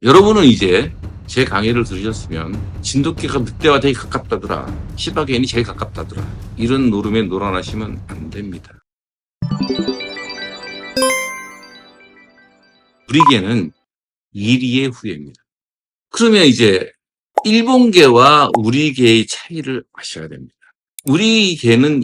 여러분은 이제 제 강의를 들으셨으면 진돗개가 늑대와 되게 가깝다더라, 시바견이 제일 가깝다더라, 이런 노름에 놀아나시면 안 됩니다. 우리 개는 이리의 후예입니다. 그러면 이제 일본개와 우리 개의 차이를 아셔야 됩니다. 우리 개는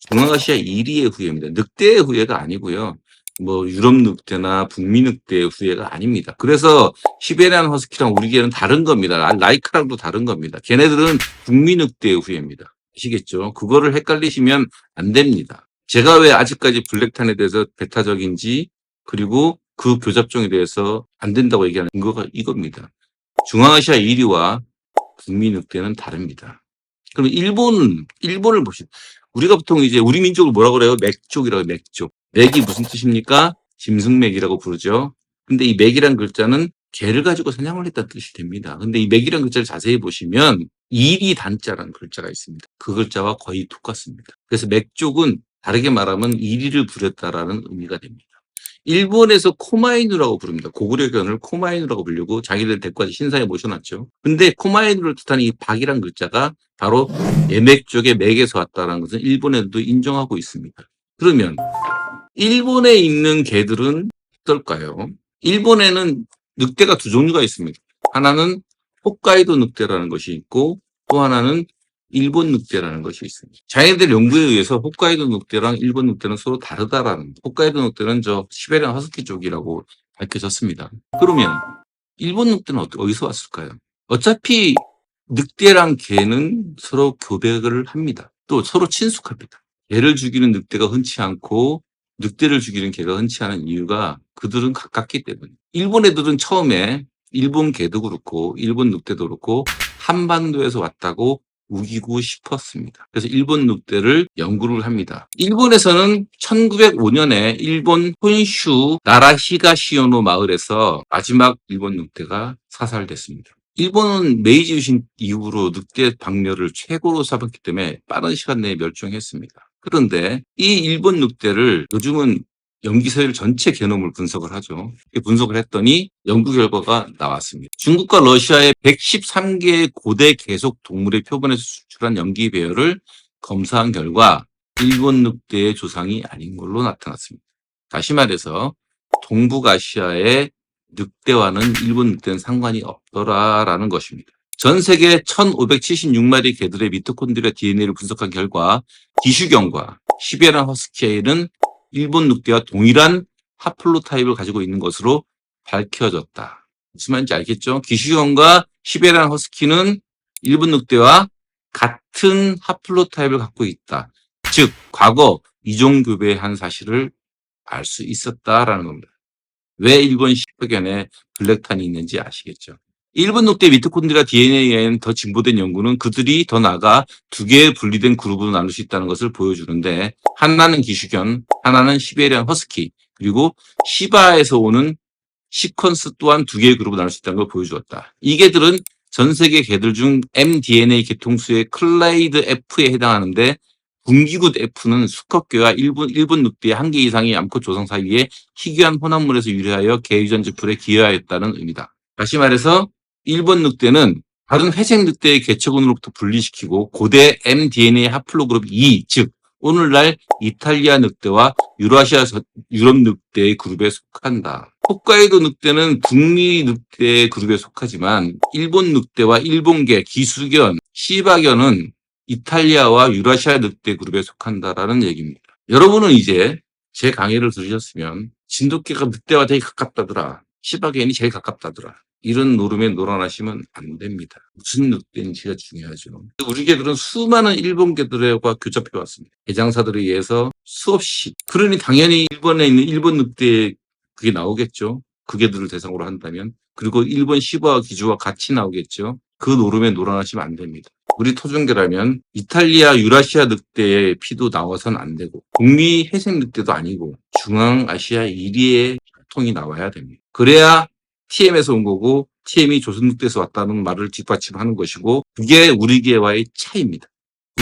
중앙아시아 이리의 후예입니다. 늑대의 후예가 아니고요. 뭐 유럽 늑대나 북미 늑대의 후예가 아닙니다. 그래서 시베리안 허스키랑 우리 개는 다른 겁니다. 라이크랑도 다른 겁니다. 걔네들은 북미 늑대의 후예입니다. 아시겠죠? 그거를 헷갈리시면 안 됩니다. 제가 왜 아직까지 블랙탄에 대해서 배타적인지, 그리고 그 교잡종에 대해서 안 된다고 얘기하는 근거가 이겁니다. 중앙아시아 1위와 북미 늑대는 다릅니다. 그럼 일본을 보시죠. 우리가 보통 이제 우리 민족을 뭐라고 그래요? 맥족이라고 해요. 맥족. 맥이 무슨 뜻입니까? 짐승맥이라고 부르죠. 근데 이 맥이란 글자는 개를 가지고 사냥을 했다는 뜻이 됩니다. 근데 이 맥이란 글자를 자세히 보시면 일이 단자라는 글자가 있습니다. 그 글자와 거의 똑같습니다. 그래서 맥족은 다르게 말하면 이리를 부렸다라는 의미가 됩니다. 일본에서 코마이누라고 부릅니다. 고구려견을 코마이누라고 부르고 자기들 데리고 신사에 모셔놨죠. 근데 코마이누를 뜻하는 이 박이란 글자가 바로 예맥족의 맥에서 왔다는 것은 일본에도 인정하고 있습니다. 그러면 일본에 있는 개들은 어떨까요? 일본에는 늑대가 두 종류가 있습니다. 하나는 홋카이도 늑대라는 것이 있고, 또 하나는 일본 늑대라는 것이 있습니다. 자기들 연구에 의해서 홋카이도 늑대랑 일본 늑대는 서로 다르다라는, 홋카이도 늑대는 저 시베리안 허스키 쪽이라고 밝혀졌습니다. 그러면 일본 늑대는 어디서 왔을까요? 어차피 늑대랑 개는 서로 교배를 합니다. 또 서로 친숙합니다. 개를 죽이는 늑대가 흔치 않고 늑대를 죽이는 개가 흔치 않은 이유가 그들은 가깝기 때문에. 일본 애들은 처음에 일본 개도 그렇고 일본 늑대도 그렇고 한반도에서 왔다고 우기고 싶었습니다. 그래서 일본 늑대를 연구를 합니다. 일본에서는 1905년에 일본 혼슈 나라 히가시오노 마을에서 마지막 일본 늑대가 사살됐습니다. 일본은 메이지 유신 이후로 늑대 박멸을 최고로 삼았기 때문에 빠른 시간 내에 멸종했습니다. 그런데 이 일본 늑대를 요즘은 염기서열 전체 게놈을 분석을 하죠. 분석을 했더니 연구 결과가 나왔습니다. 중국과 러시아의 113개의 고대 계속 동물의 표본에서 수출한 염기 배열을 검사한 결과 일본 늑대의 조상이 아닌 걸로 나타났습니다. 다시 말해서 동북아시아의 늑대와는 일본 늑대는 상관이 없더라라는 것입니다. 전 세계 1576마리 개들의 미토콘드리아 DNA를 분석한 결과 기슈견과 시베리안 허스키는 일본 늑대와 동일한 하플로타입을 가지고 있는 것으로 밝혀졌다. 무슨 말인지 알겠죠? 기슈견과 시베리안 허스키는 일본 늑대와 같은 하플로타입을 갖고 있다. 즉 과거 이종교배한 사실을 알 수 있었다라는 겁니다. 왜 일본 시베견에 블랙탄이 있는지 아시겠죠? 일본 늑대 미토콘드리아 DNA에는 더 진보된 연구는 그들이 더 나아가 두 개의 분리된 그룹으로 나눌 수 있다는 것을 보여주는데, 하나는 기슈견, 하나는 시베리안 허스키, 그리고 시바에서 오는 시퀀스 또한 두 개의 그룹으로 나눌 수 있다는 걸 보여주었다. 이 개들은 전 세계 개들 중 mDNA 계통수의 클레이드 F에 해당하는데, 분기구 F는 수컷개와 일본 늑대의 한 개 이상의 암컷 조상 사이에 희귀한 혼합물에서 유래하여 개 유전자 풀에 기여하였다는 의미다. 다시 말해서 일본 늑대는 다른 회색 늑대의 개척원으로부터 분리시키고 고대 mDNA 하플로그룹 2, 즉 오늘날 이탈리아 늑대와 유럽 늑대의 그룹에 속한다. 홋카이도 늑대는 북미 늑대의 그룹에 속하지만 일본 늑대와 일본개, 기수견, 시바견은 이탈리아와 유라시아 늑대 그룹에 속한다라는 얘기입니다. 여러분은 이제 제 강의를 들으셨으면 진돗개가 늑대와 되게 가깝다더라, 시바견이 제일 가깝다더라, 이런 노름에 놀아나시면 안 됩니다. 무슨 늑대인지가 중요하죠. 우리 개들은 수많은 일본 개들과 교잡해 왔습니다. 개장사들에 의해서 수없이. 그러니 당연히 일본에 있는 일본 늑대 그게 나오겠죠. 그 개들을 대상으로 한다면. 그리고 일본 시바와 기주와 같이 나오겠죠. 그 노름에 놀아나시면 안 됩니다. 우리 토종개라면 이탈리아 유라시아 늑대의 피도 나와서는 안 되고, 북미 회색 늑대도 아니고 중앙아시아 1위의 혈통이 나와야 됩니다. 그래야 TM에서 온 거고, TM이 조선늑대에서 왔다는 말을 뒷받침하는 것이고, 그게 우리 개와의 차이입니다.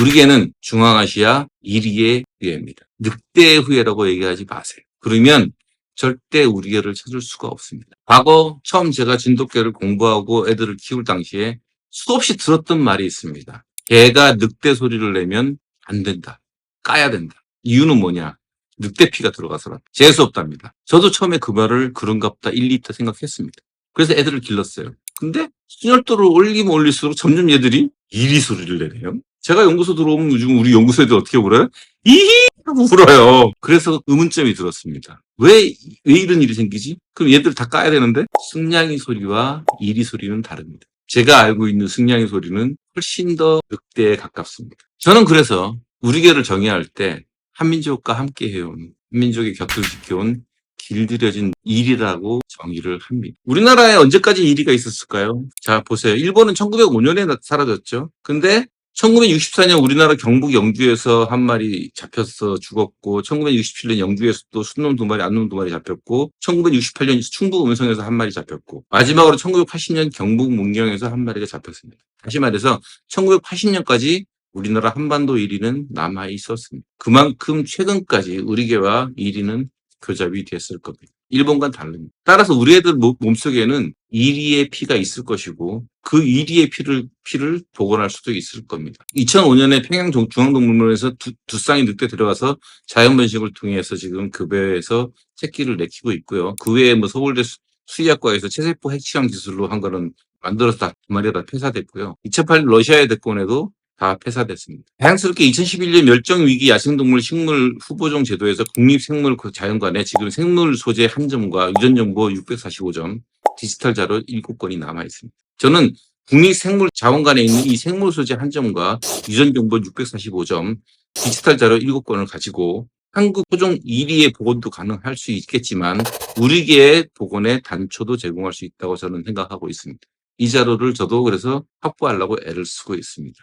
우리 개는 중앙아시아 1위의 개입니다. 늑대의 후예라고 얘기하지 마세요. 그러면 절대 우리 개를 찾을 수가 없습니다. 과거 처음 제가 진돗개를 공부하고 애들을 키울 당시에 수없이 들었던 말이 있습니다. 개가 늑대 소리를 내면 안 된다. 까야 된다. 이유는 뭐냐? 늑대 피가 들어가서라. 재수 없답니다. 저도 처음에 그 말을 그런가 보다 1, 2터 생각했습니다. 그래서 애들을 길렀어요. 근데 순열도를 올리면 올릴수록 점점 얘들이 이리 소리를 내네요. 제가 연구소 들어오면 요즘 우리 연구소 애들 어떻게 울어요? 이히 하고 울어요. 그래서 의문점이 들었습니다. 왜 이런 일이 생기지? 그럼 얘들 다 까야 되는데? 승냥이 소리와 이리 소리는 다릅니다. 제가 알고 있는 승냥이 소리는 훨씬 더 늑대에 가깝습니다. 저는 그래서 우리 개를 정의할 때 한민족과 함께 해온, 한민족의 곁을 지켜온 길들여진 일이라고 정의를 합니다. 우리나라에 언제까지 일이가 있었을까요? 자, 보세요. 일본은 1905년에 사라졌죠. 근데 1964년 우리나라 경북 영주에서 한 마리 잡혀서 죽었고, 1967년 영주에서 또 순놈 2마리, 안놈 2마리 잡혔고, 1968년 충북 음성에서 한 마리 잡혔고, 마지막으로 1980년 경북 문경에서 한 마리가 잡혔습니다. 다시 말해서 1980년까지 우리나라 한반도 1위는 남아 있었습니다. 그만큼 최근까지 우리 개와 1위는 교잡이 됐을 겁니다. 일본과는 다릅니다. 따라서 우리 애들 몸속에는 이리의 피가 있을 것이고 그 이리의 피를 복원할 수도 있을 겁니다. 2005년에 평양중앙동물원에서 두 쌍의 늑대 들어가서 자연번식을 통해서 지금 급여에서 새끼를 내키고 있고요. 그 외에 뭐 서울대 수의학과에서 체세포 핵시험 기술로 한 거는 만들어서 다 두 마리가 다 폐사됐고요. 2008년 러시아의 대권에도 다 폐사됐습니다. 다행스럽게 2011년 멸종위기 야생동물 식물 후보종 제도에서 국립생물자연관에 지금 생물 소재 한 점과 유전 정보 645점, 디지털 자료 7건이 남아 있습니다. 저는 국립생물자원관에 있는 이 생물 소재 한 점과 유전 정보 645점, 디지털 자료 7건을 가지고 한국 토종 1위의 복원도 가능할 수 있겠지만 우리 개의 복원에 단초도 제공할 수 있다고 저는 생각하고 있습니다. 이 자료를 저도 그래서 확보하려고 애를 쓰고 있습니다.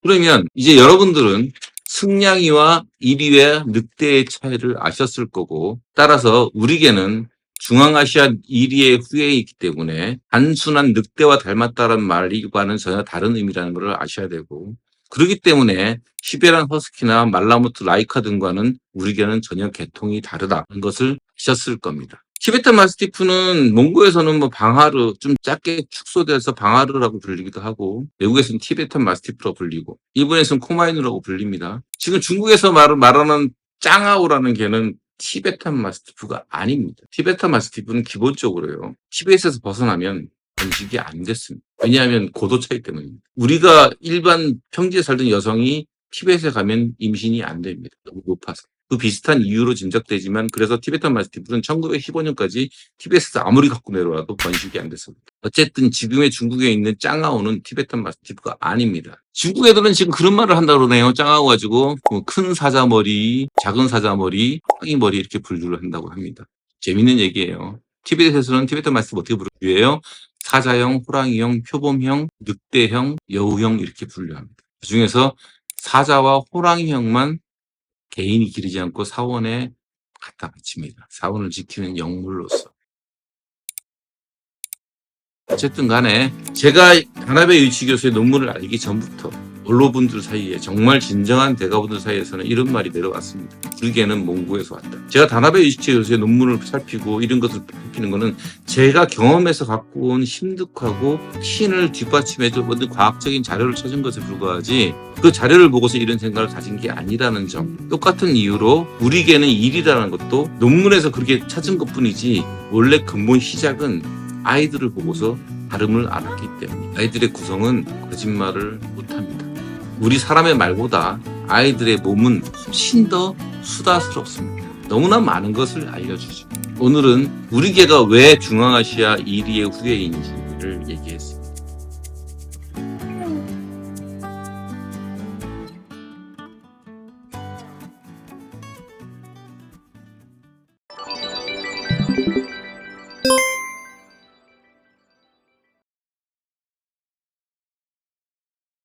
그러면 이제 여러분들은 승냥이와 이리와 늑대의 차이를 아셨을 거고, 따라서 우리 개는 중앙아시아 이리의 후예이기 때문에 단순한 늑대와 닮았다는 말과는 전혀 다른 의미라는 것을 아셔야 되고, 그렇기 때문에 시베리안 허스키나 말라무트 라이카 등과는 우리 개는 전혀 계통이 다르다는 것을 아셨을 겁니다. 티베탄 마스티프는 몽고에서는 뭐 방하르, 좀 작게 축소돼서 방하르라고 불리기도 하고, 외국에서는 티베탄 마스티프라고 불리고, 일본에서는 코마이누라고 불립니다. 지금 중국에서 말하는 짱아오라는 개는 티베탄 마스티프가 아닙니다. 티베탄 마스티프는 기본적으로요, 티베트에서 벗어나면 번식이 안 됐습니다. 왜냐하면 고도 차이 때문입니다. 우리가 일반 평지에 살던 여성이 티베트에 가면 임신이 안 됩니다. 너무 높아서. 그 비슷한 이유로 짐작되지만 그래서 티베탄 마스티프는 1915년까지 티베트에서 아무리 갖고 내려와도 번식이 안 됐습니다. 어쨌든 지금의 중국에 있는 짱아오는 티베탄 마스티프가 아닙니다. 중국 애들은 지금 그런 말을 한다고 그러네요. 짱아오 가지고 큰 사자머리, 작은 사자머리, 호랑이 머리 이렇게 분류를 한다고 합니다. 재밌는 얘기예요. 티베트에서는 티베탄 마스티프 어떻게 부르예요? 사자형, 호랑이형, 표범형, 늑대형, 여우형 이렇게 분류합니다. 그중에서 사자와 호랑이형만 개인이 기르지 않고 사원에 갖다 바칩니다. 사원을 지키는 영물로서. 어쨌든 간에 제가 단합의 유치 교수의 논문을 알기 전부터 언론분들 사이에 정말 진정한 대가분들 사이에서는 이런 말이 내려왔습니다. 우리 개는 몽고에서 왔다. 제가 단합의 유치 교수의 논문을 살피고 이런 것을 살피는 거는 제가 경험에서 갖고 온 심득하고 신을 뒷받침해줘 모든 과학적인 자료를 찾은 것에 불과하지 그 자료를 보고서 이런 생각을 가진 게 아니라는 점. 똑같은 이유로 우리 개는 일이라는 것도 논문에서 그렇게 찾은 것뿐이지 원래 근본 시작은 아이들을 보고서 다름을 알았기 때문에 아이들의 구성은 거짓말을 못합니다. 우리 사람의 말보다 아이들의 몸은 훨씬 더 수다스럽습니다. 너무나 많은 것을 알려주죠. 오늘은 우리 개가 왜 중앙아시아 1위의 후예인지를 얘기했습니다.